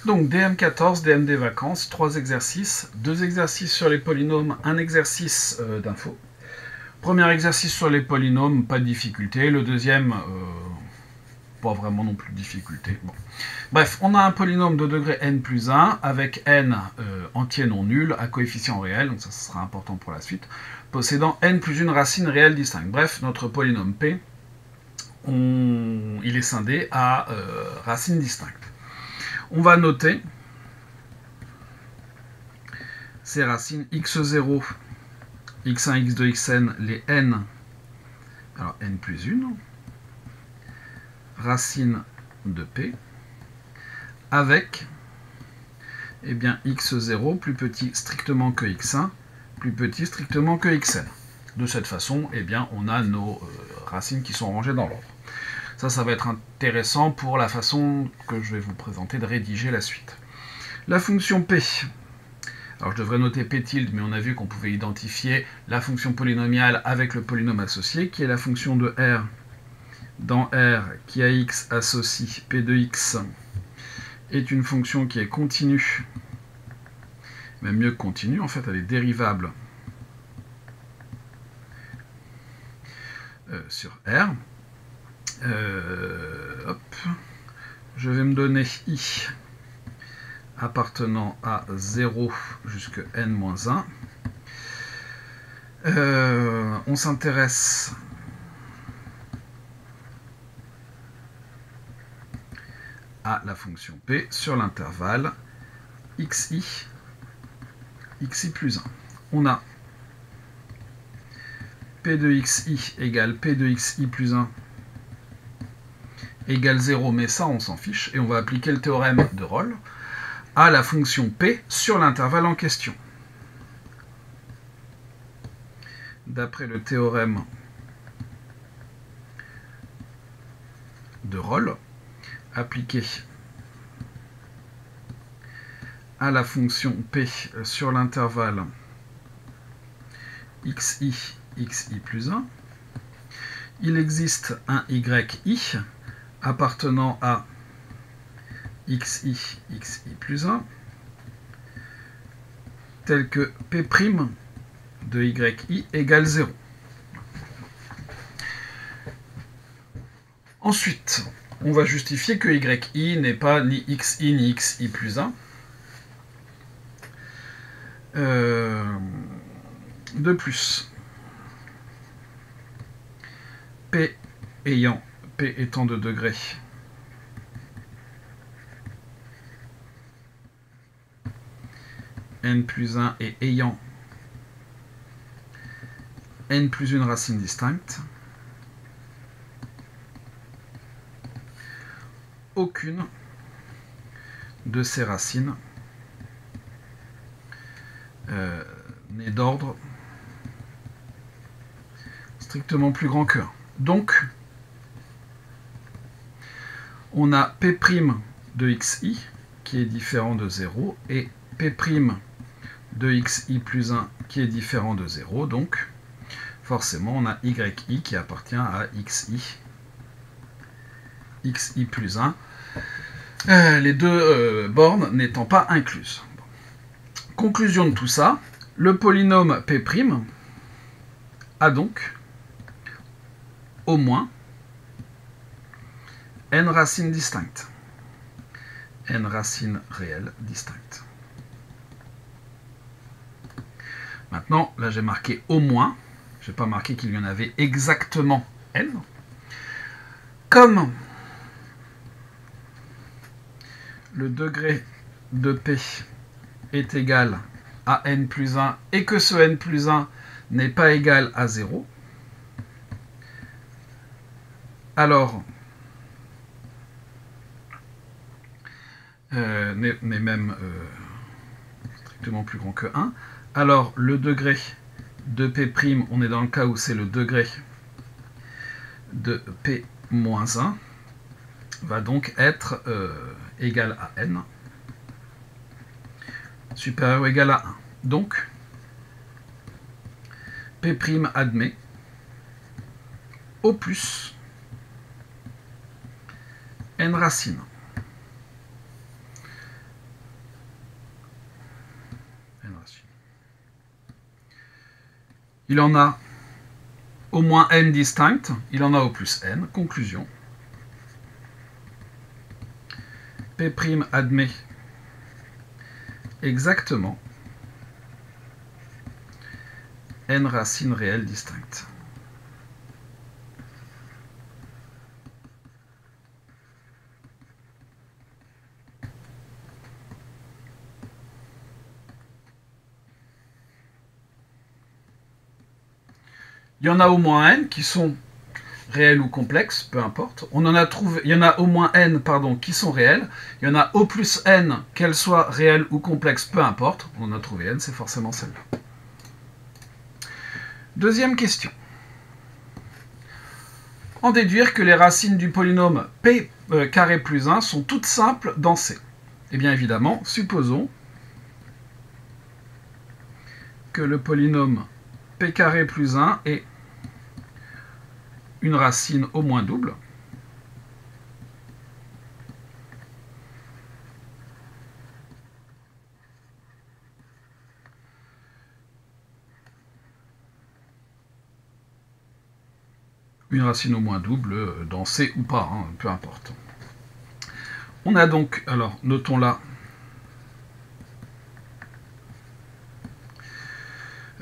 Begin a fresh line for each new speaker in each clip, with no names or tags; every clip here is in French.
Donc DM14, DM des vacances, 3 exercices, 2 exercices sur les polynômes, un exercice d'info. Premier exercice sur les polynômes, pas de difficulté. Le deuxième, pas vraiment non plus de difficulté. Bon. Bref, on a un polynôme de degré n plus 1 avec n entier non nul à coefficient réel, donc ça sera important pour la suite, possédant n plus une racine réelle distincte. Bref, notre polynôme P, il est scindé à racines distinctes. On va noter ces racines x0, x1, x2, xn, les n, alors n plus 1, racine de P, avec eh bien, x0 plus petit strictement que x1, plus petit strictement que xn. De cette façon, eh bien, on a nos racines qui sont rangées dans l'ordre. Ça va être intéressant pour la façon que je vais vous présenter de rédiger la suite. La fonction P. Alors je devrais noter P tilde, mais on a vu qu'on pouvait identifier la fonction polynomiale avec le polynôme associé, qui est la fonction de R dans R qui a x associe P de x, est une fonction qui est continue, même mieux que continue, en fait elle est dérivable sur R. Hop. Je vais me donner I appartenant à 0 jusqu'à n-1. On s'intéresse à la fonction P sur l'intervalle xi plus 1. On a P de xi égale P de xi plus 1 égale 0, mais ça on s'en fiche, et on va appliquer le théorème de Rolle à la fonction P sur l'intervalle en question. D'après le théorème de Rolle, appliqué à la fonction P sur l'intervalle xi plus 1, il existe un yi appartenant à xi plus 1 tel que P' de yi égale 0. Ensuite, on va justifier que yi n'est pas ni xi ni xi plus 1. De plus, P étant de degré n plus 1 et ayant n plus une racine distincte, aucune de ces racines n'est d'ordre strictement plus grand que 1. Donc, on a P' de xi qui est différent de 0 et P' de xi plus 1 qui est différent de 0. Donc, forcément, on a yi qui appartient à xi plus 1. Les deux bornes n'étant pas incluses. Conclusion de tout ça, le polynôme P' a donc au moins n racines distinctes. N racines réelles distinctes. Maintenant, là j'ai marqué au moins, je n'ai pas marqué qu'il y en avait exactement n. Comme le degré de P est égal à n plus 1 et que ce n plus 1 n'est pas égal à 0, alors n'est même strictement plus grand que 1, alors le degré de P', on est dans le cas où c'est le degré de P moins 1, va donc être égal à n, supérieur ou égal à 1. Donc, P' admet au plus n racines. il en a au moins n distinctes, il en a au plus n. Conclusion. P' admet exactement n racines réelles distinctes. Il y en a au moins n qui sont réels ou complexes, peu importe. On en a trouvé, il y en a au moins n qui sont réels. Il y en a au plus n, qu'elles soient réelles ou complexes, peu importe. On en a trouvé n, c'est forcément celle-là. Deuxième question. En déduire que les racines du polynôme p carré plus 1 sont toutes simples dans C. Eh bien évidemment, supposons que le polynôme p carré plus 1 est une racine au moins double. Une racine au moins double dans C ou pas, hein, peu importe. On a donc, alors notons là,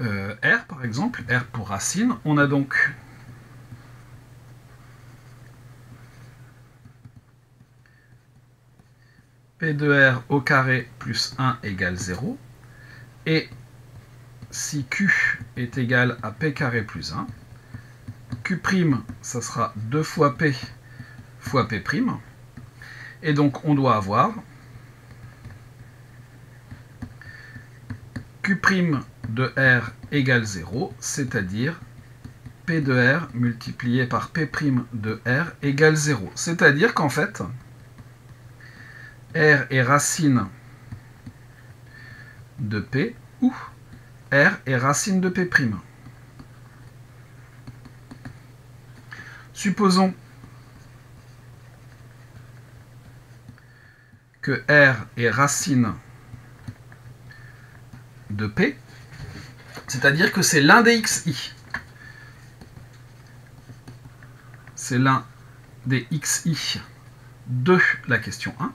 R par exemple, R pour racine. On a donc P de R au carré plus 1 égale 0. Et si Q est égal à P carré plus 1, Q', ça sera 2 fois P fois P'. Et donc on doit avoir Q' de R égale 0, c'est-à-dire P de R multiplié par P' de R égale 0. C'est-à-dire qu'en fait, R est racine de P ou R est racine de P'. Supposons que R est racine de P, c'est-à-dire que c'est l'un des xi. C'est l'un des xi de la question 1.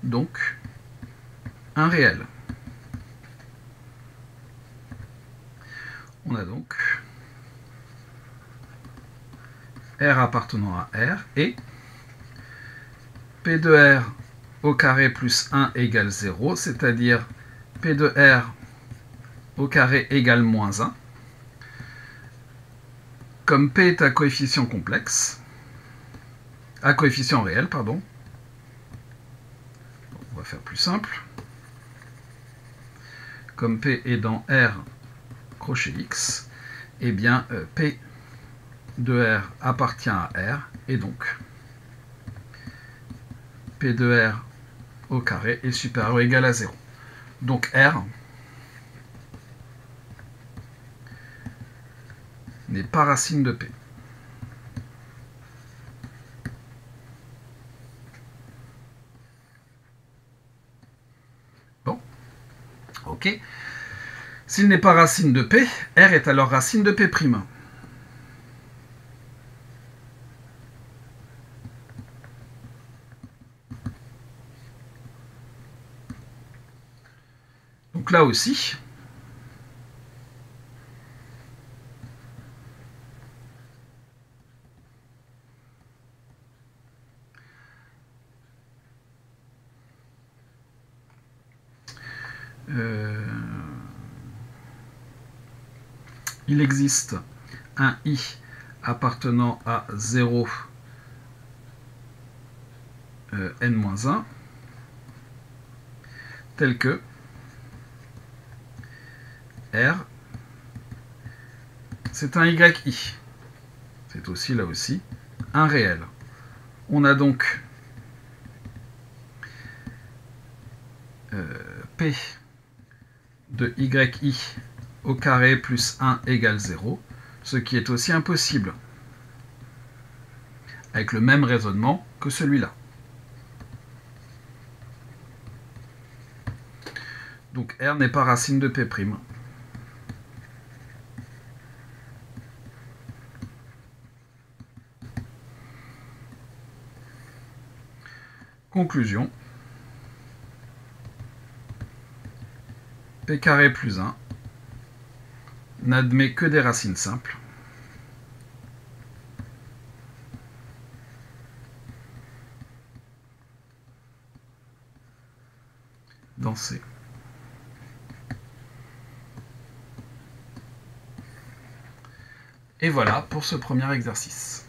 Donc, un réel. On a donc R appartenant à R et P de R au carré plus 1 égale 0, c'est-à-dire P de R au carré égale moins 1. Comme P est à coefficient complexe, à coefficient réel, pardon, on va faire plus simple. Comme P est dans R crochet X, eh bien P de R appartient à R, et donc P de R au carré est supérieur ou égal à 0. Donc R n'est pas racine de P. Bon, ok. S'il n'est pas racine de P, R est alors racine de P'. Donc là aussi, il existe un I appartenant à 0 n-1 tel que R, c'est un YI. C'est aussi, là aussi, un réel. On a donc P de YI au carré plus 1 égale 0, ce qui est aussi impossible, avec le même raisonnement que celui-là. Donc R n'est pas racine de P'. Conclusion. P carré plus 1 n'admet que des racines simples. Dans C. Et voilà pour ce premier exercice.